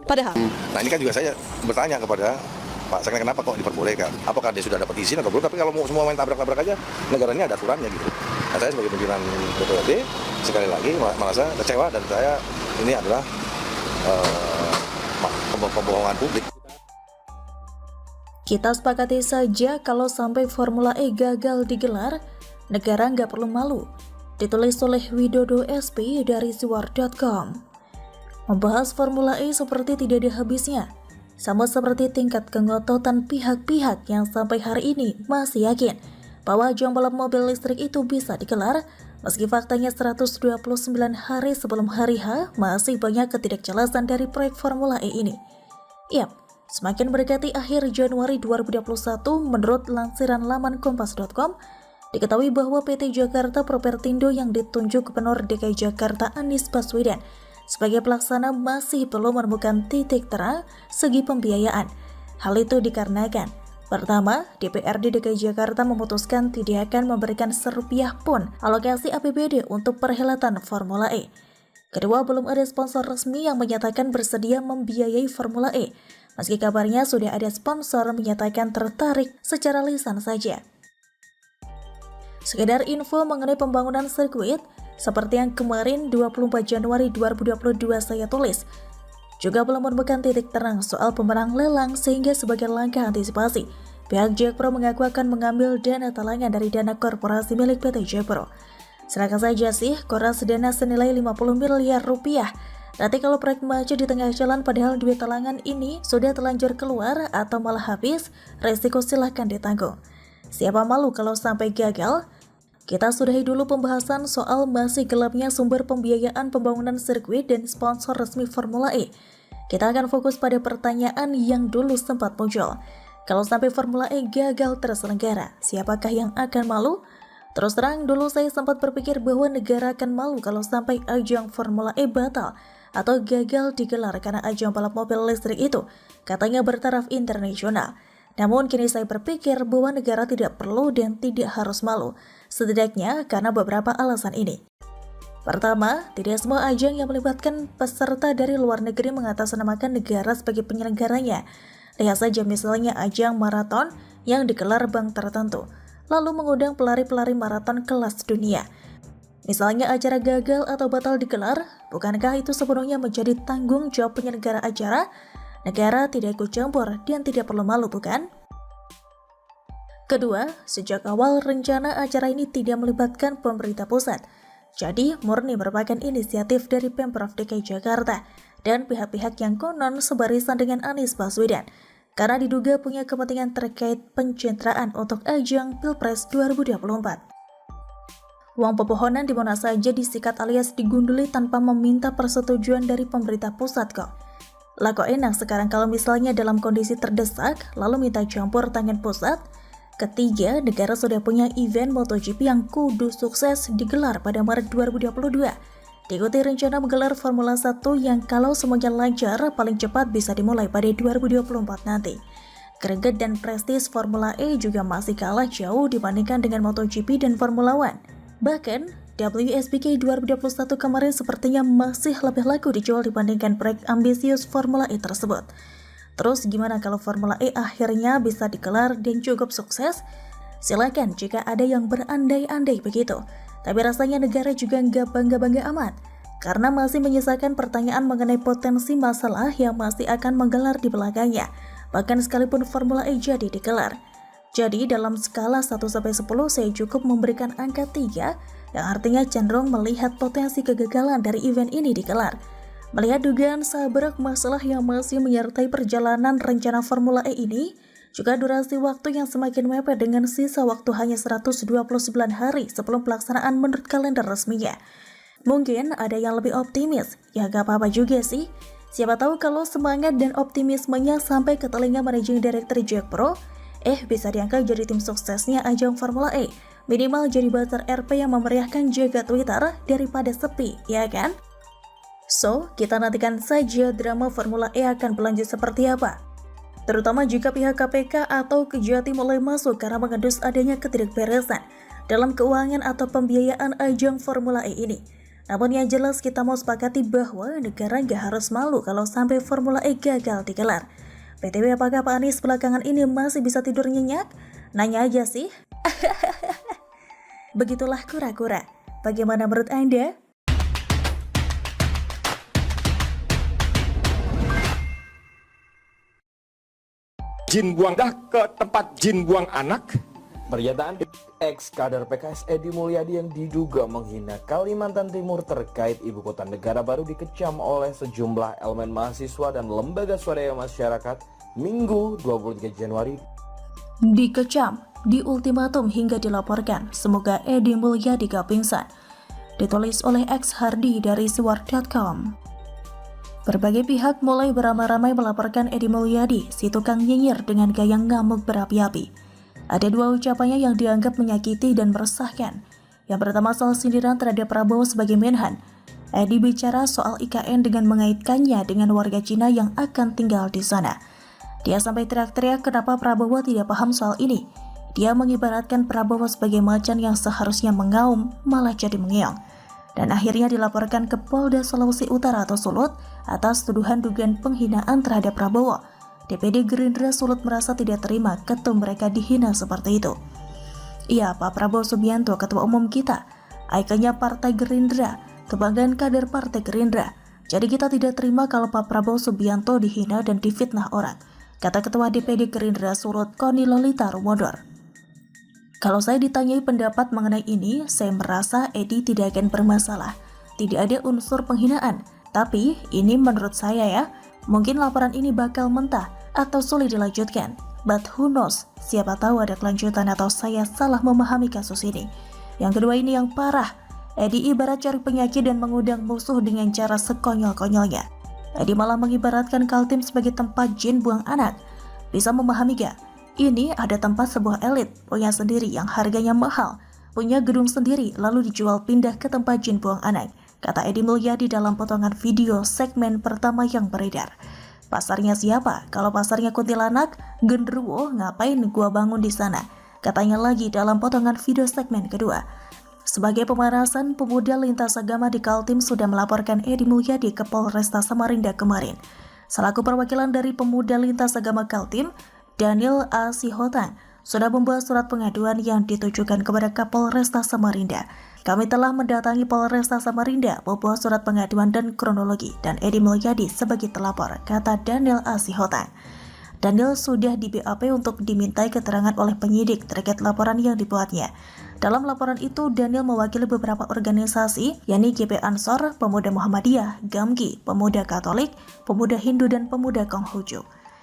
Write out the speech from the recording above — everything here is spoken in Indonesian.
Padahal, Nah ini kan juga saya bertanya kepada Pak Seknek, kenapa kok diperbolehkan? Apakah dia sudah dapat izin atau belum? Tapi kalau mau semua main tabrak-tabrak aja, negara ini ada aturannya gitu. Nah saya sebagai pimpinan DPRD sekali lagi merasa kecewa, dan saya ini adalah pembohongan publik. Kita sepakati saja kalau sampai Formula E gagal digelar, negara nggak perlu malu. Ditulis oleh Widodo SP dari Siwar.com. Membahas Formula E seperti tidak ada habisnya. Sama seperti tingkat kengototan pihak-pihak yang sampai hari ini masih yakin bahwa ajang balap mobil listrik itu bisa digelar, meski faktanya 129 hari sebelum hari H masih banyak ketidakjelasan dari proyek Formula E ini. Yap, semakin mendekati akhir Januari 2021, menurut lansiran laman kompas.com, diketahui bahwa PT Jakarta Propertindo yang ditunjuk Gubernur DKI Jakarta Anies Baswedan sebagai pelaksana masih belum menemukan titik terang segi pembiayaan. Hal itu dikarenakan, pertama, DPRD DKI Jakarta memutuskan tidak akan memberikan serupiah pun alokasi APBD untuk perhelatan Formula E. Kedua, belum ada sponsor resmi yang menyatakan bersedia membiayai Formula E, meski kabarnya sudah ada sponsor menyatakan tertarik secara lisan saja. Sekedar info mengenai pembangunan sirkuit, seperti yang kemarin 24 Januari 2022 saya tulis, juga belum menemukan titik terang soal pemenang lelang, sehingga sebagai langkah antisipasi, pihak Jakpro mengaku akan mengambil dana talangan dari dana korporasi milik PT Jakpro. Serahkan saja sih koras dana senilai 50 miliar rupiah. Nanti kalau proyek maju di tengah jalan padahal duit talangan ini sudah terlanjur keluar atau malah habis, resiko silahkan ditanggung. Siapa malu kalau sampai gagal? Kita sudahi dulu pembahasan soal masih gelapnya sumber pembiayaan pembangunan sirkuit dan sponsor resmi Formula E. Kita akan fokus pada pertanyaan yang dulu sempat muncul. Kalau sampai Formula E gagal terselenggara, siapakah yang akan malu? Terus terang, dulu saya sempat berpikir bahwa negara akan malu kalau sampai ajang Formula E batal atau gagal digelar karena ajang balap mobil listrik itu katanya bertaraf internasional. Namun kini saya berpikir bahwa negara tidak perlu dan tidak harus malu, setidaknya karena beberapa alasan ini. Pertama, tidak semua ajang yang melibatkan peserta dari luar negeri mengatasnamakan negara sebagai penyelenggaranya. Lihat saja misalnya ajang maraton yang digelar bank tertentu, lalu mengundang pelari-pelari maraton kelas dunia. Misalnya acara gagal atau batal digelar, bukankah itu sepenuhnya menjadi tanggung jawab penyelenggara acara? Negara tidak ikut campur dan tidak perlu malu, bukan? Kedua, sejak awal rencana acara ini tidak melibatkan pemerintah pusat. Jadi, murni merupakan inisiatif dari Pemprov DKI Jakarta dan pihak-pihak yang konon sebarisan dengan Anies Baswedan, karena diduga punya kepentingan terkait pencitraan untuk ajang Pilpres 2024. Uang pepohonan di mana saja disikat alias digunduli tanpa meminta persetujuan dari pemerintah pusat kok. Lah kok enak sekarang kalau misalnya dalam kondisi terdesak, lalu minta campur tangan pusat? Ketiga, negara sudah punya event MotoGP yang kudu sukses digelar pada Maret 2022. Diikuti rencana menggelar Formula 1 yang kalau semuanya lancar, paling cepat bisa dimulai pada 2024 nanti. Greget dan prestis Formula E juga masih kalah jauh dibandingkan dengan MotoGP dan Formula One. Bahkan, WSBK 2021 kemarin sepertinya masih lebih laku dijual dibandingkan proyek ambisius Formula E tersebut. Terus gimana kalau Formula E akhirnya bisa digelar dan cukup sukses? Silakan jika ada yang berandai-andai begitu. Tapi rasanya negara juga nggak bangga-bangga amat, karena masih menyisakan pertanyaan mengenai potensi masalah yang masih akan menggelar di belakangnya, bahkan sekalipun Formula E jadi digelar. Jadi dalam skala 1-10 saya cukup memberikan angka 3, yang artinya cenderung melihat potensi kegagalan dari event ini digelar. Melihat dugaan sabrak masalah yang masih menyertai perjalanan rencana Formula E ini, juga durasi waktu yang semakin mepet dengan sisa waktu hanya 129 hari sebelum pelaksanaan menurut kalender resminya. Mungkin ada yang lebih optimis, ya gak apa-apa juga sih. Siapa tahu kalau semangat dan optimismenya sampai ke telinga Managing Director Jakpro, bisa diangkat jadi tim suksesnya ajang Formula E. Minimal jadi buzzer RP yang memeriahkan jagat Twitter daripada sepi, ya kan? So, kita nantikan saja drama Formula E akan berlanjut seperti apa. Terutama jika pihak KPK atau Kejati mulai masuk karena mengendus adanya ketidakberesan dalam keuangan atau pembiayaan ajang Formula E ini. Namun yang jelas kita mau sepakati bahwa negara nggak harus malu kalau sampai Formula E gagal digelar. BTW, apakah Pak Anies belakangan ini masih bisa tidur nyenyak? Nanya aja sih. Begitulah kura-kura. Bagaimana menurut Anda? Jin buang dah ke tempat jin buang anak. Pernyataan ex-kader PKS Edi Mulyadi yang diduga menghina Kalimantan Timur terkait ibu kota negara baru dikecam oleh sejumlah elemen mahasiswa dan lembaga swadaya masyarakat Minggu 23 Januari. Dikecam, diultimatum hingga dilaporkan, semoga Edi Mulyadi gak pingsan. Ditulis oleh X Hardi dari Swar.com. Berbagai pihak mulai beramai-ramai melaporkan Edi Mulyadi, si tukang nyinyir dengan gaya ngamuk berapi-api. Ada dua ucapannya yang dianggap menyakiti dan meresahkan. Yang pertama soal sindiran terhadap Prabowo sebagai Menhan. Edi bicara soal IKN dengan mengaitkannya dengan warga Cina yang akan tinggal di sana. Dia sampai teriak-teriak kenapa Prabowo tidak paham soal ini. Dia mengibaratkan Prabowo sebagai macan yang seharusnya mengaum, malah jadi mengeong. Dan akhirnya dilaporkan ke Polda Sulawesi Utara atau Sulut atas tuduhan dugaan penghinaan terhadap Prabowo. DPD Gerindra Sulut merasa tidak terima ketum mereka dihina seperti itu. Iya, Pak Prabowo Subianto, ketua umum kita, ikonnya Partai Gerindra, kebanggaan kader Partai Gerindra. Jadi kita tidak terima kalau Pak Prabowo Subianto dihina dan difitnah orang, kata ketua DPD Gerindra Sulut Koni Lolita Rumodor. Kalau saya ditanyai pendapat mengenai ini, saya merasa Edi tidak akan bermasalah. Tidak ada unsur penghinaan. Tapi ini menurut saya ya, mungkin laporan ini bakal mentah atau sulit dilanjutkan. But who knows, siapa tahu ada kelanjutan atau saya salah memahami kasus ini. Yang kedua ini yang parah. Edi ibarat cari penyakit dan mengundang musuh dengan cara sekonyol-konyolnya. Edi malah mengibaratkan Kaltim sebagai tempat jin buang anak. Bisa memahami gak? Ini ada tempat sebuah elit, punya sendiri yang harganya mahal, punya gedung sendiri lalu dijual pindah ke tempat jin buang anak, kata Edi Mulyadi dalam potongan video segmen pertama yang beredar. Pasarnya siapa? Kalau pasarnya kuntilanak, genderuwo, ngapain gua bangun di sana? Katanya lagi dalam potongan video segmen kedua. Sebagai pemanasan, pemuda lintas agama di Kaltim sudah melaporkan Edi Mulyadi ke Polresta Samarinda kemarin. Selaku perwakilan dari pemuda lintas agama Kaltim, Daniel A. Sihotang sudah membuat surat pengaduan yang ditujukan kepada Kapolresta Samarinda. Kami telah mendatangi Polresta Samarinda, membuat surat pengaduan dan kronologi, dan Edi Mulyadi sebagai telapor, kata Daniel A. Sihotang. Daniel sudah di BAP untuk dimintai keterangan oleh penyidik terkait laporan yang dibuatnya. Dalam laporan itu, Daniel mewakili beberapa organisasi, yakni GP Ansor, Pemuda Muhammadiyah, GAMGI, Pemuda Katolik, Pemuda Hindu, dan Pemuda Konghucu.